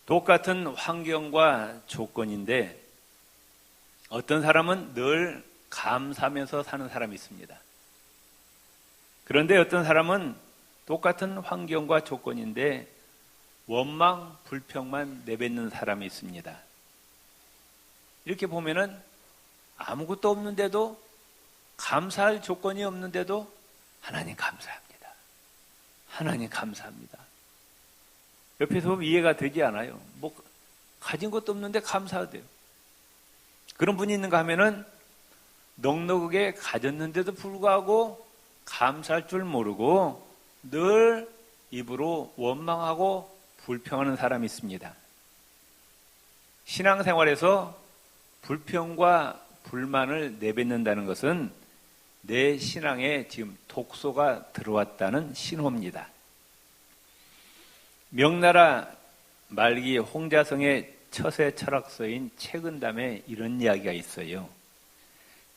똑같은 환경과 조건인데 어떤 사람은 늘 감사하면서 사는 사람이 있습니다. 그런데 어떤 사람은 똑같은 환경과 조건인데 원망, 불평만 내뱉는 사람이 있습니다. 이렇게 보면은 아무것도 없는데도, 감사할 조건이 없는데도 하나님 감사합니다. 하나님 감사합니다. 옆에서 보면 이해가 되지 않아요. 가진 것도 없는데 감사하대요. 그런 분이 있는가 하면은 넉넉하게 가졌는데도 불구하고 감사할 줄 모르고 늘 입으로 원망하고 불평하는 사람이 있습니다. 신앙생활에서 불평과 불만을 내뱉는다는 것은 내 신앙에 지금 독소가 들어왔다는 신호입니다. 명나라 말기 홍자성의 처세 철학서인 책은담에 이런 이야기가 있어요.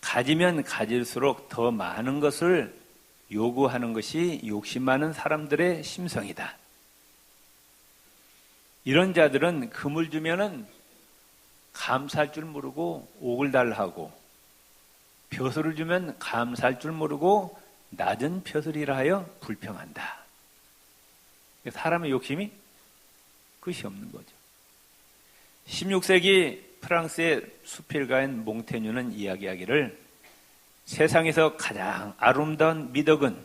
가지면 가질수록 더 많은 것을 요구하는 것이 욕심 많은 사람들의 심성이다. 이런 자들은 금을 주면은 감사할 줄 모르고 오글달하고, 벼슬을 주면 감사할 줄 모르고 낮은 벼슬이라 하여 불평한다. 사람의 욕심이 끝이 없는 거죠. 16세기 프랑스의 수필가인 몽테뉴는 이야기하기를 세상에서 가장 아름다운 미덕은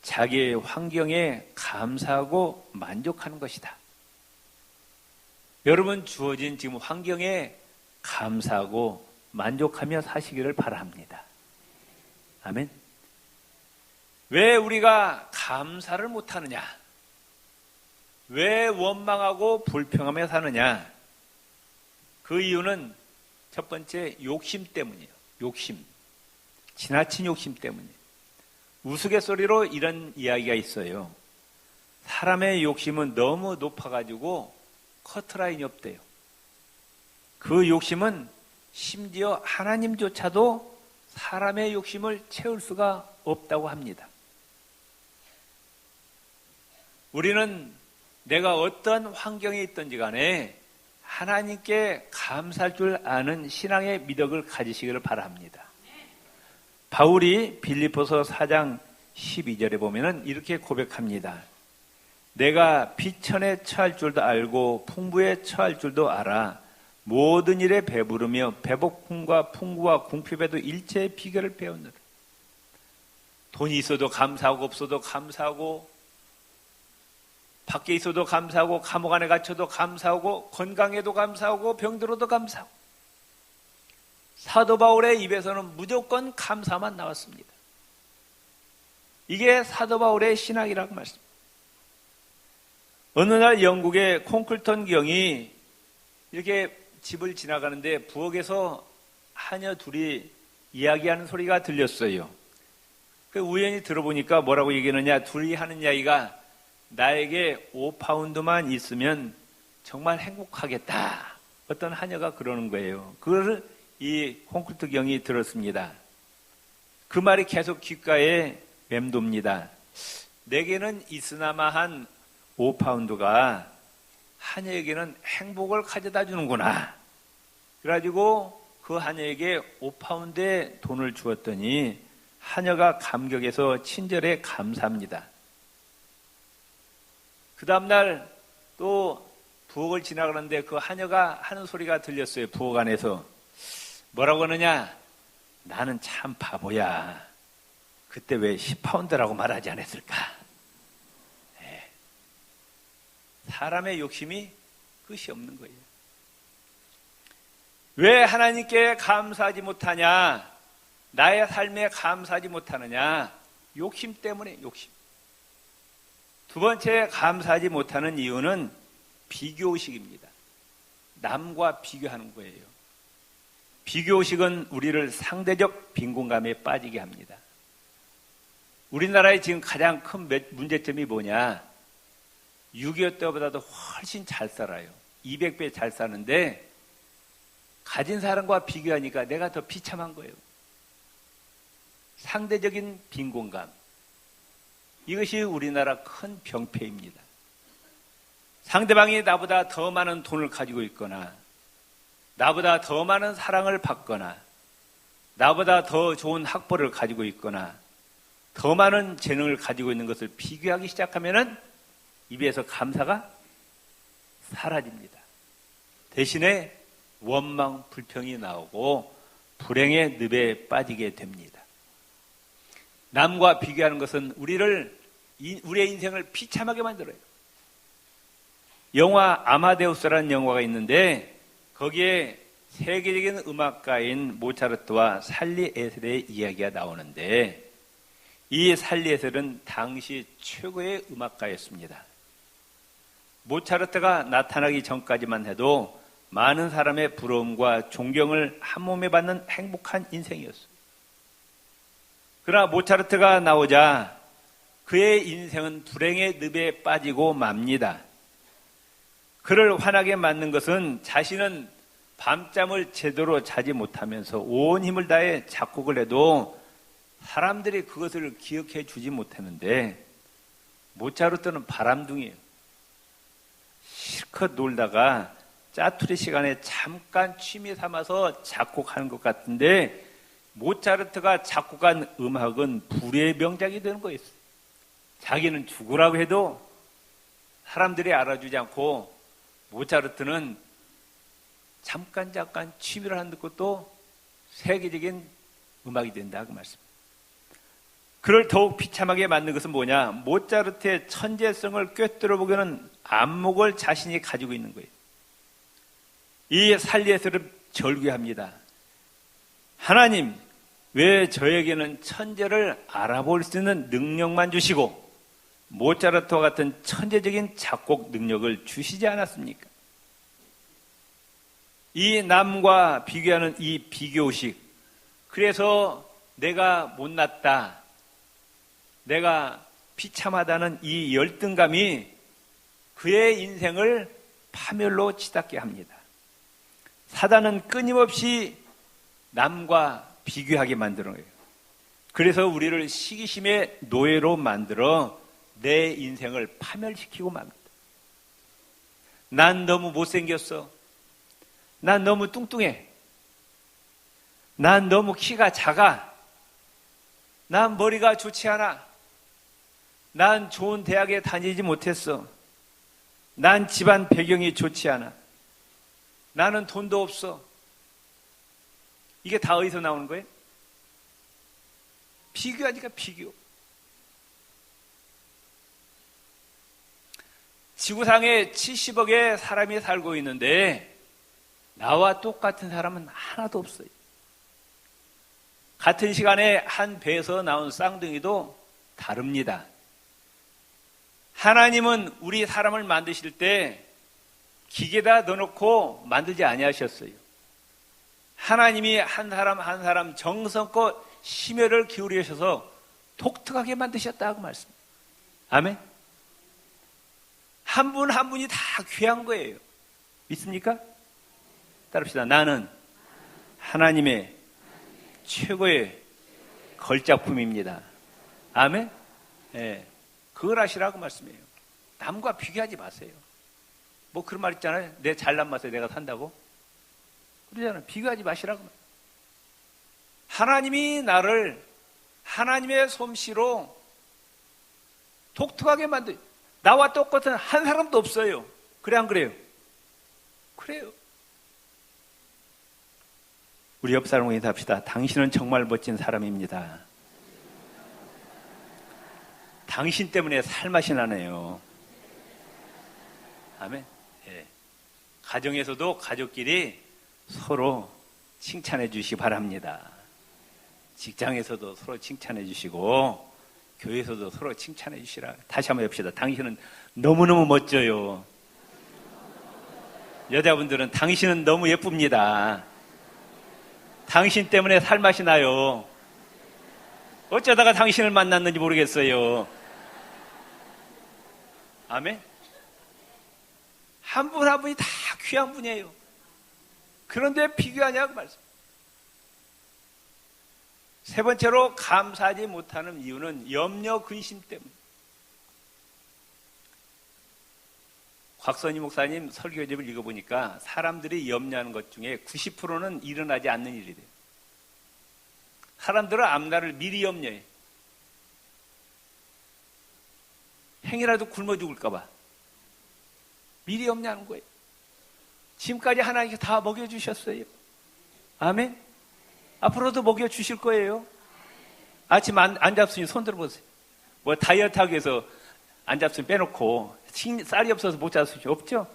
자기의 환경에 감사하고 만족하는 것이다. 여러분 주어진 지금 환경에 감사하고 만족하며 사시기를 바랍니다. 아멘. 왜 우리가 감사를 못하느냐? 왜 원망하고 불평하며 사느냐? 그 이유는 첫 번째 욕심 때문이에요. 욕심. 지나친 욕심 때문이에요. 우스갯소리로 이런 이야기가 있어요. 사람의 욕심은 너무 높아가지고 커트라인이 없대요. 그 욕심은 심지어 하나님조차도 사람의 욕심을 채울 수가 없다고 합니다. 우리는 내가 어떤 환경에 있든지 간에 하나님께 감사할 줄 아는 신앙의 미덕을 가지시기를 바랍니다. 바울이 빌립보서 4장 12절에 보면은 이렇게 고백합니다. 내가 비천에 처할 줄도 알고 풍부에 처할 줄도 알아. 모든 일에 배부르며 배고픔과 풍부와 궁핍에도 일체의 비결을 배우느라. 돈이 있어도 감사하고 없어도 감사하고, 밖에 있어도 감사하고, 감옥 안에 갇혀도 감사하고, 건강에도 감사하고, 병들어도 감사하고. 사도 바울의 입에서는 무조건 감사만 나왔습니다. 이게 사도 바울의 신학이라고 말씀입니다. 어느 날 영국의 콩클턴 경이 이렇게 집을 지나가는데 부엌에서 하녀 둘이 이야기하는 소리가 들렸어요. 우연히 들어보니까 뭐라고 얘기하느냐, 둘이 하는 이야기가 나에게 5파운드만 있으면 정말 행복하겠다. 어떤 하녀가 그러는 거예요. 그걸 이 콩클턴 경이 들었습니다. 그 말이 계속 귓가에 맴돕니다. 내게는 있으나마 한 5파운드가 하녀에게는 행복을 가져다 주는구나. 그래가지고 그 하녀에게 5파운드의 돈을 주었더니 하녀가 감격해서 친절에 감사합니다. 그 다음날 또 부엌을 지나가는데 그 하녀가 하는 소리가 들렸어요. 부엌 안에서. 뭐라고 하느냐? 나는 참 바보야. 그때 왜 10파운드라고 말하지 않았을까? 사람의 욕심이 끝이 없는 거예요. 왜 하나님께 감사하지 못하냐? 나의 삶에 감사하지 못하느냐? 욕심 때문에, 욕심. 두 번째 감사하지 못하는 이유는 비교의식입니다. 남과 비교하는 거예요. 비교의식은 우리를 상대적 빈곤감에 빠지게 합니다. 우리나라의 지금 가장 큰 문제점이 뭐냐? 6.25 때보다도 훨씬 잘 살아요. 200배 잘 사는데 가진 사람과 비교하니까 내가 더 비참한 거예요. 상대적인 빈곤감. 이것이 우리나라 큰 병폐입니다. 상대방이 나보다 더 많은 돈을 가지고 있거나 나보다 더 많은 사랑을 받거나 나보다 더 좋은 학벌을 가지고 있거나 더 많은 재능을 가지고 있는 것을 비교하기 시작하면은 입에서 감사가 사라집니다. 대신에 원망, 불평이 나오고 불행의 늪에 빠지게 됩니다. 남과 비교하는 것은 우리의 인생을 비참하게 만들어요. 영화 아마데우스라는 영화가 있는데 거기에 세계적인 음악가인 모차르트와 살리 에셀의 이야기가 나오는데 이 살리 에셀은 당시 최고의 음악가였습니다. 모차르트가 나타나기 전까지만 해도 많은 사람의 부러움과 존경을 한몸에 받는 행복한 인생이었어요. 그러나 모차르트가 나오자 그의 인생은 불행의 늪에 빠지고 맙니다. 그를 화나게 만든 것은 자신은 밤잠을 제대로 자지 못하면서 온 힘을 다해 작곡을 해도 사람들이 그것을 기억해 주지 못했는데 모차르트는 바람둥이에요. 실컷 놀다가 짜투리 시간에 잠깐 취미 삼아서 작곡하는 것 같은데 모차르트가 작곡한 음악은 불의 명작이 되는 거였어요. 자기는 죽으라고 해도 사람들이 알아주지 않고 모차르트는 잠깐 취미를 하는 것도 세계적인 음악이 된다 그 말씀. 그를 더욱 비참하게 만든 것은 뭐냐? 모차르트의 천재성을 꿰뚫어 보기에는 안목을 자신이 가지고 있는 거예요. 이 살리에서를 절규합니다. 하나님, 왜 저에게는 천재를 알아볼 수 있는 능력만 주시고 모차르트와 같은 천재적인 작곡 능력을 주시지 않았습니까? 이 남과 비교하는 이 비교식, 그래서 내가 못났다, 내가 비참하다는 이 열등감이 그의 인생을 파멸로 치닫게 합니다. 사단은 끊임없이 남과 비교하게 만드는 거예요. 그래서 우리를 시기심의 노예로 만들어 내 인생을 파멸시키고 맙니다. 난 너무 못생겼어. 난 너무 뚱뚱해. 난 너무 키가 작아. 난 머리가 좋지 않아. 난 좋은 대학에 다니지 못했어. 난 집안 배경이 좋지 않아. 나는 돈도 없어. 이게 다 어디서 나오는 거예요? 비교하니까 비교. 지구상에 70억의 사람이 살고 있는데 나와 똑같은 사람은 하나도 없어요. 같은 시간에 한 배에서 나온 쌍둥이도 다릅니다. 하나님은 우리 사람을 만드실 때 기계다 넣어놓고 만들지 아니하셨어요. 하나님이 한 사람 한 사람 정성껏 심혈을 기울이셔서 독특하게 만드셨다고 말씀입니다. 아멘. 한 분 한 분이 다 귀한 거예요. 믿습니까? 따릅시다. 나는 하나님의 최고의 걸작품입니다. 아멘. 네. 그걸 하시라고 말씀해요. 남과 비교하지 마세요. 뭐 그런 말 있잖아요. 내 잘난 맛에 내가 산다고. 그러잖아요. 비교하지 마시라고. 하나님이 나를 하나님의 솜씨로 독특하게 만들, 나와 똑같은 한 사람도 없어요. 그래 안 그래요? 그래요. 우리 옆 사람과 인사합시다. 당신은 정말 멋진 사람입니다. 당신 때문에 살맛이 나네요. 아멘. 예. 가정에서도 가족끼리 서로 칭찬해 주시기 바랍니다. 직장에서도 서로 칭찬해 주시고 교회에서도 서로 칭찬해 주시라. 다시 한번 해봅시다. 당신은 너무너무 멋져요. 여자분들은 당신은 너무 예쁩니다. 당신 때문에 살맛이 나요. 어쩌다가 당신을 만났는지 모르겠어요. 아멘. 한 분 한 분이 다 귀한 분이에요. 그런데 비교하냐고 말씀. 세 번째로 감사하지 못하는 이유는 염려 근심 때문에. 곽선희 목사님 설교집을 읽어보니까 사람들이 염려하는 것 중에 90%는 일어나지 않는 일이 돼요. 사람들은 앞날을 미리 염려해. 행이라도 굶어 죽을까봐 미리 염려하는 거예요. 지금까지 하나님께 다 먹여주셨어요. 아멘. 앞으로도 먹여주실 거예요. 아침 안 잡수니 손 들어보세요. 뭐 다이어트 하기 위해서 안 잡수니 빼놓고 쌀이 없어서 못 잡수시 없죠?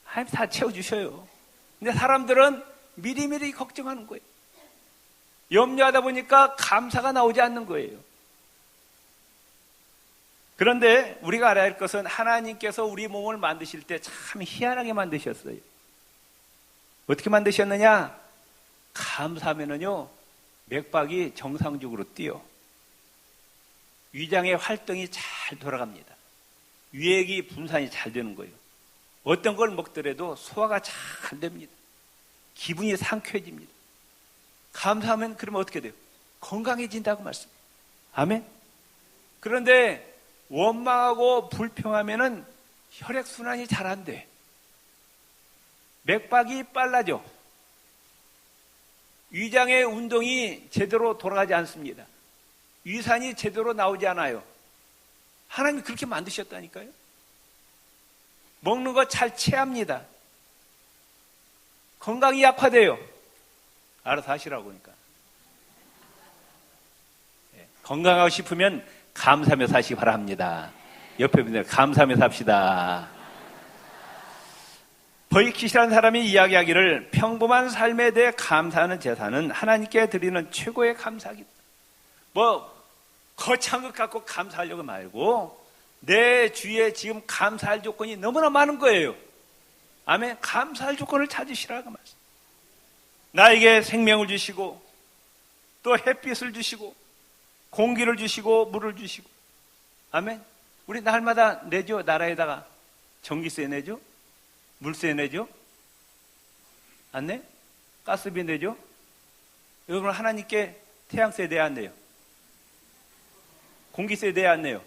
하나님 다 채워주셔요. 근데 사람들은 미리미리 걱정하는 거예요. 염려하다 보니까 감사가 나오지 않는 거예요. 그런데 우리가 알아야 할 것은 하나님께서 우리 몸을 만드실 때 참 희한하게 만드셨어요. 어떻게 만드셨느냐? 감사하면은요, 맥박이 정상적으로 뛰어. 위장의 활동이 잘 돌아갑니다. 유액이 분산이 잘 되는 거예요. 어떤 걸 먹더라도 소화가 잘 됩니다. 기분이 상쾌해집니다. 감사하면 그러면 어떻게 돼요? 건강해진다고 말씀해요. 아멘? 그런데 원망하고 불평하면은 혈액순환이 잘 안 돼. 맥박이 빨라져. 위장의 운동이 제대로 돌아가지 않습니다. 위산이 제대로 나오지 않아요. 하나님이 그렇게 만드셨다니까요. 먹는 거 잘 체합니다. 건강이 약화돼요. 알아서 하시라고 하니까. 건강하고 싶으면 감사하며 사시기 바랍니다. 옆에 분들 감사하며 삽시다. 버이킷이라는 사람이 이야기하기를 평범한 삶에 대해 감사하는 제사는 하나님께 드리는 최고의 감사기다. 뭐 거창한 것 갖고 감사하려고 말고 내 주위에 지금 감사할 조건이 너무나 많은 거예요. 아멘. 감사할 조건을 찾으시라고 말씀. 나에게 생명을 주시고 또 햇빛을 주시고 공기를 주시고 물을 주시고. 아멘. 우리 날마다 내죠. 나라에다가 전기세 내죠. 물세 내죠. 안 내? 가스비 내죠. 여러분 하나님께 태양세 내야 안 내요? 공기세 내야 안 내요?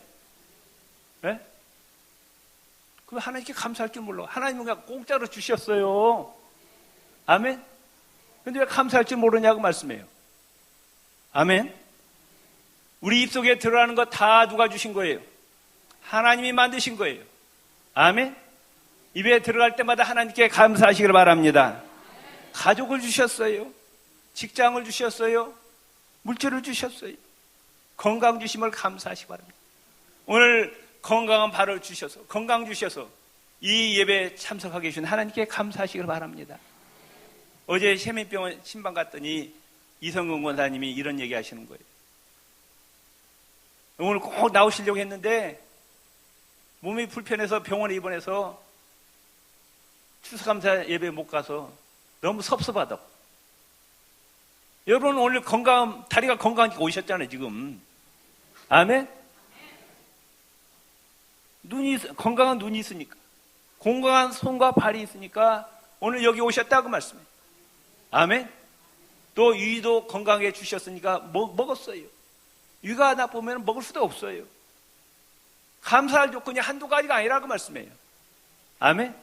네? 그럼 하나님께 감사할 줄 몰라. 하나님은 그냥 공짜로 주셨어요. 아멘. 근데 왜 감사할 줄 모르냐고 말씀해요. 아멘. 우리 입속에 들어가는 거 다 누가 주신 거예요? 하나님이 만드신 거예요. 아멘. 입에 들어갈 때마다 하나님께 감사하시길 바랍니다. 가족을 주셨어요. 직장을 주셨어요. 물질을 주셨어요. 건강 주심을 감사하시기 바랍니다. 오늘 건강한 발을 주셔서 건강 주셔서 이 예배에 참석하게 해주신 하나님께 감사하시길 바랍니다. 어제 세민병원 신방 갔더니 이성근 권사님이 이런 얘기 하시는 거예요. 오늘 꼭 나오시려고 했는데 몸이 불편해서 병원에 입원해서 추수감사 예배에 못 가서 너무 섭섭하다고. 여러분 오늘 다리가 건강하니까 오셨잖아요 지금. 아멘. 건강한 눈이 있으니까, 건강한 손과 발이 있으니까 오늘 여기 오셨다고 말씀해요. 아멘. 또 위도 건강하게 주셨으니까 먹었어요. 위가 나쁘면 먹을 수도 없어요. 감사할 조건이 한두 가지가 아니라고 말씀해요. 아멘.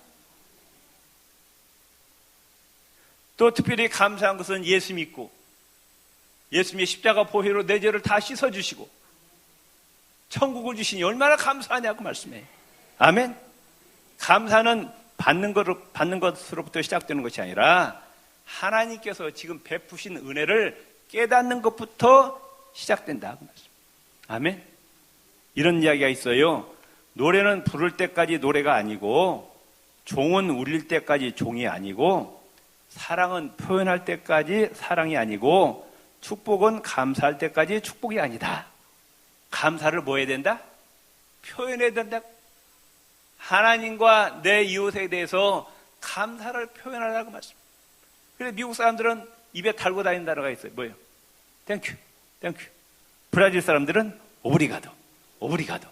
또 특별히 감사한 것은 예수 믿고 예수님의 십자가 보혈로 내 죄를 다 씻어주시고 천국을 주시니 얼마나 감사하냐고 말씀해요. 아멘. 감사는 받는 것으로부터 시작되는 것이 아니라 하나님께서 지금 베푸신 은혜를 깨닫는 것부터 시작된다고 말씀. 아멘. 이런 이야기가 있어요. 노래는 부를 때까지 노래가 아니고 종은 울릴 때까지 종이 아니고 사랑은 표현할 때까지 사랑이 아니고 축복은 감사할 때까지 축복이 아니다. 감사를 뭐 해야 된다? 표현해야 된다. 하나님과 내 이웃에 대해서 감사를 표현하라고 말씀. 그래서 미국 사람들은 입에 달고 다니는 단어가 있어요. 뭐예요? 땡큐, 땡큐. 브라질 사람들은 오브리가도, 오브리가도.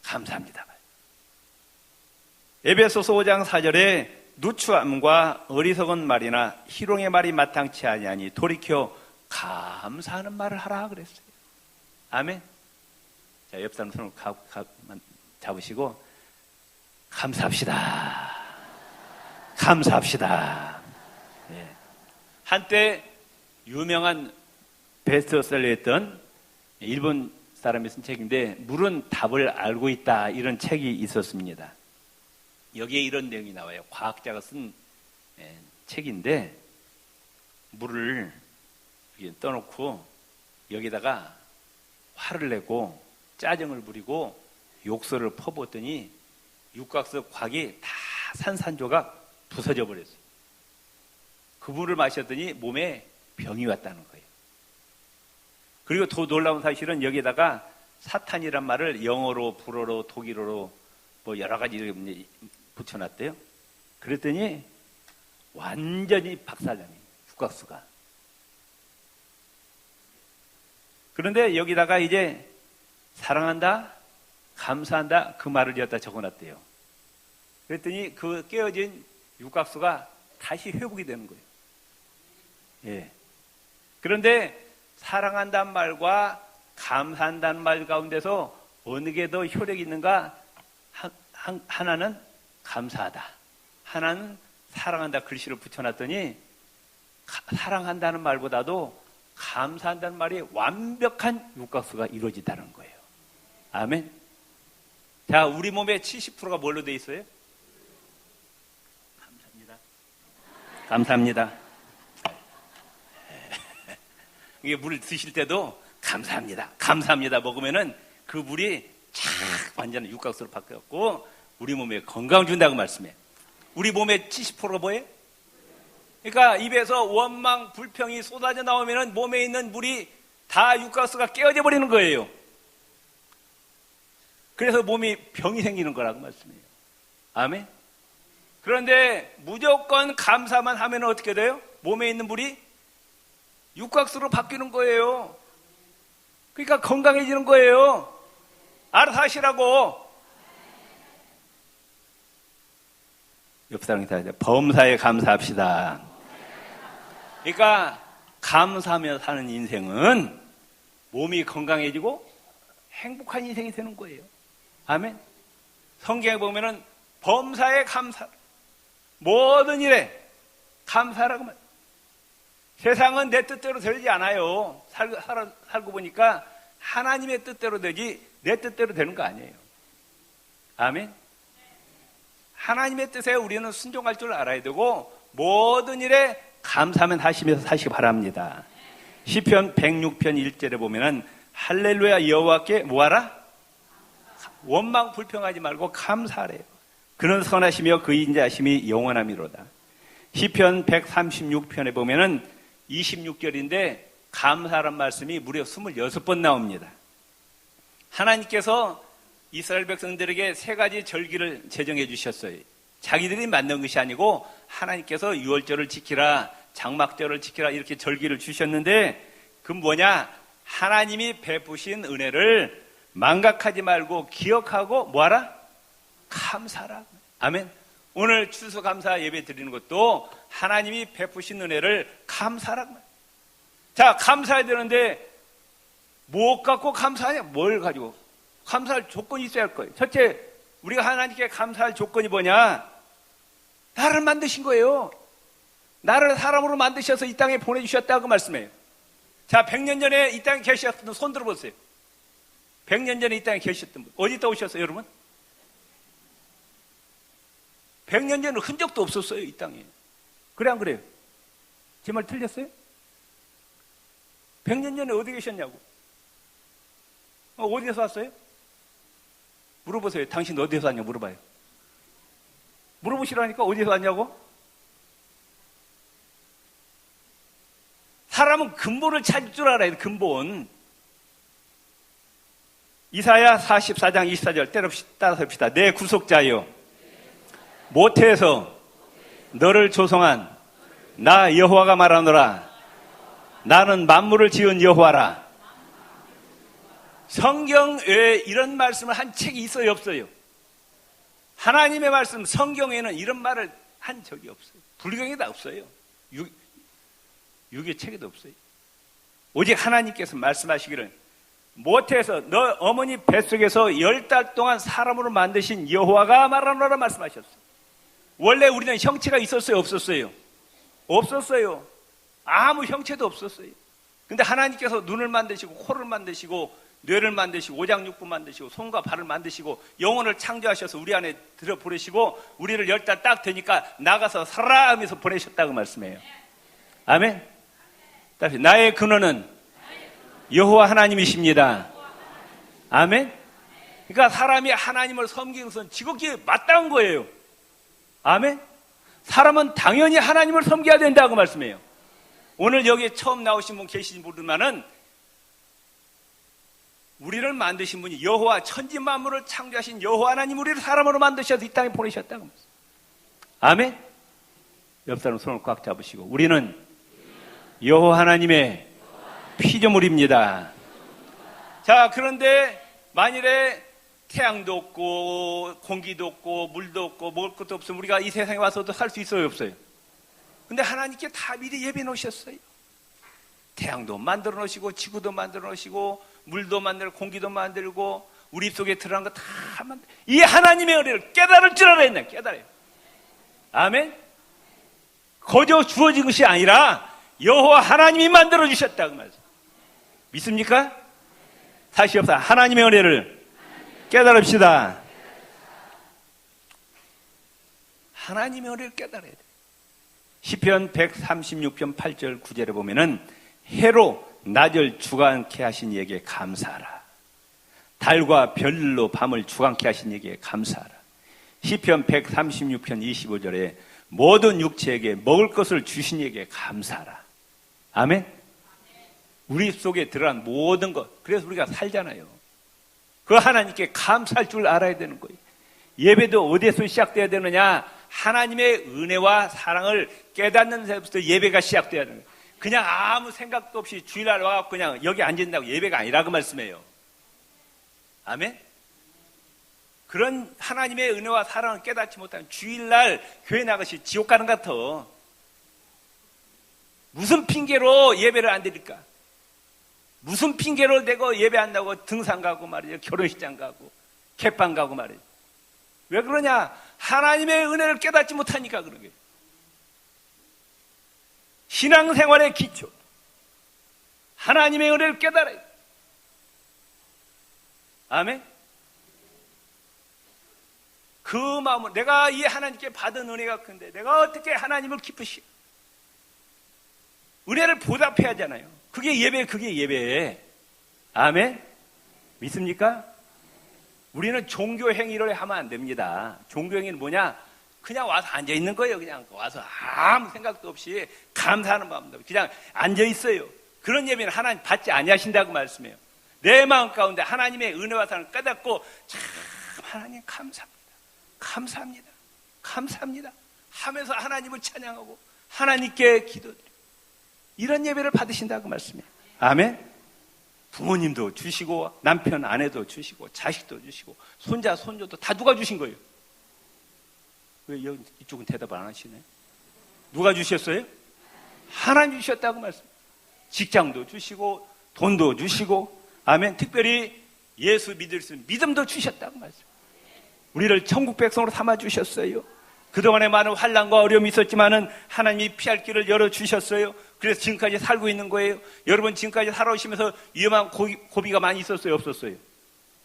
감사합니다. 에베소서 5장 4절에 누추함과 어리석은 말이나 희롱의 말이 마땅치 아니하니 돌이켜 감사하는 말을 하라 그랬어요. 아멘. 자, 옆 사람 손을 잡으시고 감사합시다. 감사합시다. 예. 한때 유명한 베스트셀러였던 일본 사람이 쓴 책인데 물은 답을 알고 있다 이런 책이 있었습니다. 여기에 이런 내용이 나와요. 과학자가 쓴 책인데 물을 떠놓고 여기다가 화를 내고 짜증을 부리고 욕설을 퍼붓더니 육각수 곽이 다 산산조각 부서져 버렸어요. 그 물을 마셨더니 몸에 병이 왔다는 거예요. 그리고 더 놀라운 사실은 여기다가 사탄이란 말을 영어로, 불어로, 독일어로 뭐 여러 가지 붙여놨대요. 그랬더니 완전히 박살나니 육각수가. 그런데 여기다가 이제 사랑한다, 감사한다 그 말을 여기다 적어놨대요. 그랬더니 그 깨어진 육각수가 다시 회복이 되는 거예요. 예. 그런데 사랑한다는 말과 감사한다는 말 가운데서 어느 게 더 효력이 있는가? 하나는 감사하다. 하나는 사랑한다 글씨를 붙여놨더니 사랑한다는 말보다도 감사한다는 말이 완벽한 육각수가 이루어지다는 거예요. 아멘. 자, 우리 몸의 70%가 뭘로 돼 있어요? 감사합니다. 감사합니다. 이게 물을 드실 때도 감사합니다. 감사합니다. 먹으면은 그 물이 착 완전 육각수로 바뀌었고 우리 몸에 건강을 준다고 말씀해요. 우리 몸의 70%가 뭐예요? 그러니까 입에서 원망, 불평이 쏟아져 나오면은 몸에 있는 물이 다 육각수가 깨어져 버리는 거예요. 그래서 몸이 병이 생기는 거라고 말씀해요. 아멘. 그런데 무조건 감사만 하면 어떻게 돼요? 몸에 있는 물이 육각수로 바뀌는 거예요. 그러니까 건강해지는 거예요. 알아서 하시라고. 옆 사람이 다 해요. 범사에 감사합시다. 그러니까 감사하며 사는 인생은 몸이 건강해지고 행복한 인생이 되는 거예요. 아멘. 성경에 보면은 범사에 감사, 모든 일에 감사라고 말. 세상은 내 뜻대로 되지 않아요. 살고 보니까 하나님의 뜻대로 되지 내 뜻대로 되는 거 아니에요. 아멘. 하나님의 뜻에 우리는 순종할 줄 알아야 되고 모든 일에 감사하면 하시면서 사시기 바랍니다. 시편 106편 1절에 보면은 할렐루야 여호와께 뭐하라? 원망 불평하지 말고 감사하래요. 그는 선하시며 그 인자하심이 영원함이로다. 시편 136편에 보면은 26절인데 감사란 말씀이 무려 26번 나옵니다. 하나님께서 이스라엘 백성들에게 세 가지 절기를 제정해 주셨어요. 자기들이 만든 것이 아니고 하나님께서 유월절을 지키라, 장막절을 지키라 이렇게 절기를 주셨는데 그 뭐냐? 하나님이 베푸신 은혜를 망각하지 말고 기억하고 뭐하라? 감사하라. 아멘. 오늘 추수감사 예배 드리는 것도 하나님이 베푸신 은혜를 감사하라. 자, 감사해야 되는데 뭐 갖고 감사하냐? 뭘 가지고? 감사할 조건이 있어야 할 거예요. 첫째, 우리가 하나님께 감사할 조건이 뭐냐? 나를 만드신 거예요. 나를 사람으로 만드셔서 이 땅에 보내주셨다고 말씀해요. 자, 100년 전에 이 땅에 계셨던 분 손 들어보세요. 100년 전에 이 땅에 계셨던 분 어디다 오셨어요, 여러분? 100년 전에는 흔적도 없었어요, 이 땅에. 그래 안 그래요? 제 말 틀렸어요? 100년 전에 어디 계셨냐고. 어디에서 왔어요? 물어보세요. 당신 어디에서 왔냐고 물어봐요. 물어보시라니까 어디에서 왔냐고? 사람은 근본을 찾을 줄 알아야 돼. 근본. 이사야 44장 24절 따라합시다. 내 구속자여 모태에서 너를 조성한 나 여호와가 말하노라. 나는 만물을 지은 여호와라. 성경 외에 이런 말씀을 한 책이 있어요, 없어요? 하나님의 말씀 성경에는 이런 말을 한 적이 없어요. 불경에도 없어요. 유교 책에도 없어요. 오직 하나님께서 말씀하시기를 모태에서 너 어머니 뱃속에서 10달 동안 사람으로 만드신 여호와가 말하노라 말씀하셨어요. 원래 우리는 형체가 있었어요, 없었어요? 없었어요. 아무 형체도 없었어요. 근데 하나님께서 눈을 만드시고 코를 만드시고 뇌를 만드시고 오장육부 만드시고 손과 발을 만드시고 영혼을 창조하셔서 우리 안에 들어보내시고 우리를 10달 딱 되니까 나가서 살아 하면서 보내셨다고 말씀해요. 아멘. 다시 나의 근원은 여호와 하나님이십니다. 아멘. 그러니까 사람이 하나님을 섬기는 것은 지극히 마땅한 거예요. 아멘. 사람은 당연히 하나님을 섬겨야 된다고 말씀해요. 오늘 여기에 처음 나오신 분 계신 분들만은 우리를 만드신 분이 여호와, 천지 만물을 창조하신 여호와 하나님, 우리를 사람으로 만드셔서 이 땅에 보내셨다고 말씀해요. 아멘. 옆 사람 손을 꽉 잡으시고 우리는 여호와 하나님의 피조물입니다. 자, 그런데 만일에 태양도 없고 공기도 없고 물도 없고 먹을 것도 없으면 우리가 이 세상에 와서도 살 수 있어요, 없어요? 근데 하나님께 다 미리 예비해 놓으셨어요. 태양도 만들어 놓으시고 지구도 만들어 놓으시고 물도 만들고 공기도 만들고 우리 속에 들어간 거 다 만들고 이 하나님의 은혜를 깨달을 줄 알아야 된다. 깨달아요. 아멘. 거저 주어진 것이 아니라 여호와 하나님이 만들어 주셨다고 말이죠. 믿습니까? 다시 없어. 하나님의 은혜를 깨달읍시다. 하나님의 은혜를 깨달아야 돼. 시편 136편 8절 9절에 보면은 해로 낮을 주관케 하신 이에게 감사하라. 달과 별로 밤을 주관케 하신 이에게 감사하라. 시편 136편 25절에 모든 육체에게 먹을 것을 주신 이에게 감사하라. 아멘. 우리 속에 들어간 모든 것, 그래서 우리가 살잖아요. 그 하나님께 감사할 줄 알아야 되는 거예요. 예배도 어디에서 시작돼야 되느냐? 하나님의 은혜와 사랑을 깨닫는 데부터 예배가 시작돼야 되는 거예요. 그냥 아무 생각도 없이 주일날 와서 그냥 여기 앉는다고 예배가 아니라고 말씀해요. 아멘? 그런 하나님의 은혜와 사랑을 깨닫지 못하면 주일날 교회 나가시 지옥 가는 것 같아. 무슨 핑계로 예배를 안 드릴까? 무슨 핑계로 대고 예배 안 나고 등산 가고 말이죠. 결혼식장 가고 갯방 가고 말이죠. 왜 그러냐? 하나님의 은혜를 깨닫지 못하니까 그런 거예요. 신앙생활의 기초, 하나님의 은혜를 깨달아야 돼. 아멘. 그 마음을, 내가 이 하나님께 받은 은혜가 큰데 내가 어떻게 하나님을 기쁘시오? 은혜를 보답해야 하잖아요. 그게 예배, 그게 예배예요. 아멘. 믿습니까? 우리는 종교 행위를 하면 안 됩니다. 종교 행위는 뭐냐? 그냥 와서 앉아 있는 거예요. 그냥 와서 아무 생각도 없이 감사하는 마음으로 그냥 앉아 있어요. 그런 예배는 하나님 받지 아니하신다고 말씀해요. 내 마음 가운데 하나님의 은혜와 사랑을 깨닫고 참 하나님 감사합니다. 감사합니다. 감사합니다. 하면서 하나님을 찬양하고 하나님께 기도드려요. 이런 예배를 받으신다고 말씀해요. 아멘. 부모님도 주시고 남편 아내도 주시고 자식도 주시고 손자 손녀도 다 누가 주신 거예요? 왜 여기 이쪽은 대답 안 하시네? 누가 주셨어요? 하나님 주셨다고 말씀. 직장도 주시고 돈도 주시고 아멘. 특별히 예수 믿을 수 있는 믿음도 주셨다고 말씀. 우리를 천국 백성으로 삼아 주셨어요. 그동안에 많은 환난과 어려움이 있었지만은 하나님이 피할 길을 열어주셨어요. 그래서 지금까지 살고 있는 거예요. 여러분 지금까지 살아오시면서 위험한 고비가 많이 있었어요? 없었어요?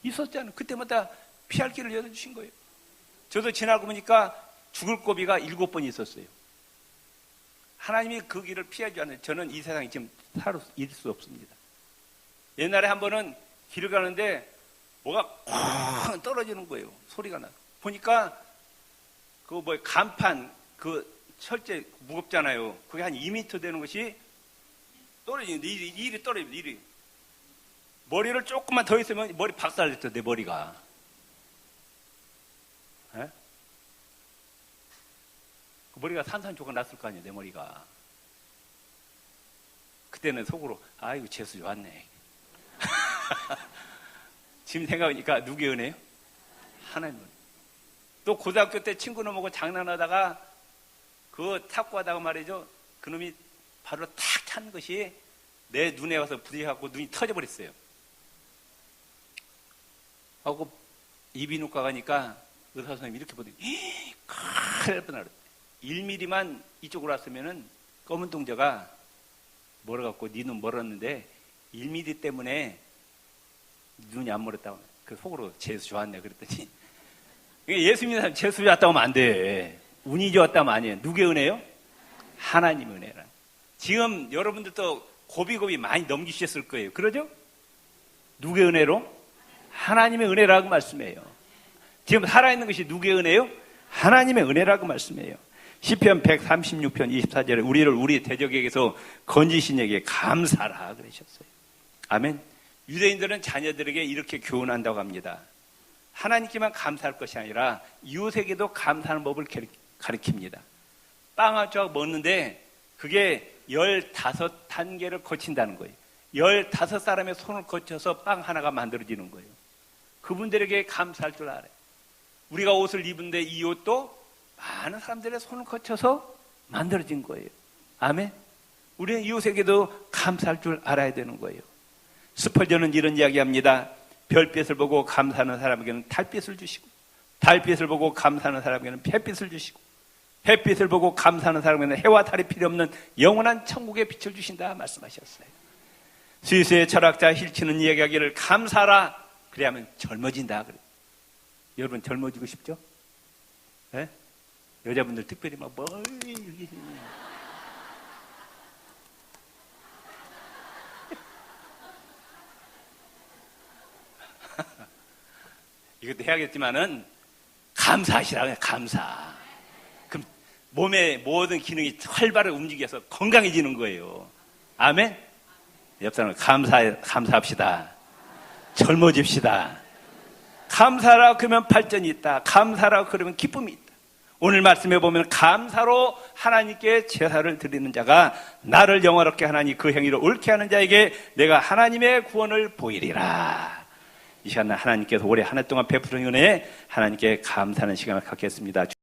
있었잖아요. 그때마다 피할 길을 열어주신 거예요. 저도 지나고 보니까 죽을 고비가 7번 있었어요. 하나님이 그 길을 피하지 않아요. 저는 이 세상에 지금 있을 수 없습니다. 옛날에 한 번은 길을 가는데 뭐가 쾅 떨어지는 거예요. 소리가 나. 보니까 그 간판, 그 철제 무겁잖아요. 그게 한 2m 되는 것이 떨어지는데 일이 떨어집니다. 일이. 머리를 조금만 더 있으면 머리 박살냈죠. 내 머리가. 에? 그 머리가 산산조각 났을 거 아니에요. 내 머리가. 그때는 속으로 아이고 재수 좋았네. 지금 생각하니까 누구의 은혜요? 하나님 은혜. 또 고등학교 때 친구놈하고 장난하다가 그거 탁구하다가 말이죠. 그놈이 바로 탁 찬 것이 내 눈에 와서 부딪혀갖고 눈이 터져버렸어요. 하고 이비인후과 가니까 의사 선생님이 이렇게 보더니 큰일 날 뻔하래. 1mm만 이쪽으로 왔으면은 검은 동자가 멀어갖고 네 눈 멀었는데 1mm 때문에 눈이 안 멀었다고. 그 속으로 재수 좋았네 그랬더니 예수 믿는 사람 재수 좋았다고 하면 안 돼. 운이 좋았다고 하면 아니에요. 누구의 은혜요? 하나님의 은혜라. 지금 여러분들도 고비고비 많이 넘기셨을 거예요. 그러죠? 누구의 은혜로? 하나님의 은혜라고 말씀해요. 지금 살아있는 것이 누구의 은혜요? 하나님의 은혜라고 말씀해요. 시편 136편 24절에 우리를 우리 대적에게서 건지신 에게 감사라 그러셨어요. 아멘. 유대인들은 자녀들에게 이렇게 교훈한다고 합니다. 하나님께만 감사할 것이 아니라 이웃에게도 감사하는 법을 가르칩니다. 빵 한 조각 먹는데 그게 15단계를 거친다는 거예요. 15사람의 손을 거쳐서 빵 하나가 만들어지는 거예요. 그분들에게 감사할 줄 알아요. 우리가 옷을 입은데 이 옷도 많은 사람들의 손을 거쳐서 만들어진 거예요. 아멘. 우리는 이웃에게도 감사할 줄 알아야 되는 거예요. 스펄전은 이런 이야기합니다. 별빛을 보고 감사하는 사람에게는 달빛을 주시고, 달빛을 보고 감사하는 사람에게는 햇빛을 주시고, 햇빛을 보고 감사하는 사람에게는 해와 달이 필요 없는 영원한 천국의 빛을 주신다 말씀하셨어요. 스위스의 철학자 힐치는 이야기하기를 감사하라 그래야만 젊어진다 그래요. 여러분 젊어지고 싶죠? 네? 여자분들 특별히 막 멀리 이것도 해야겠지만은 감사하시라고요. 감사. 그럼 몸의 모든 기능이 활발하게 움직여서 건강해지는 거예요. 아멘. 옆 사람은 감사합시다. 젊어집시다. 감사라 그러면 발전이 있다. 감사라 그러면 기쁨이 있다. 오늘 말씀해 보면 감사로 하나님께 제사를 드리는 자가 나를 영화롭게 하나니 그 행위를 옳게 하는 자에게 내가 하나님의 구원을 보이리라. 이 시간 하나님께서 올해 한 해 동안 베푸신 은혜에 하나님께 감사하는 시간을 갖겠습니다.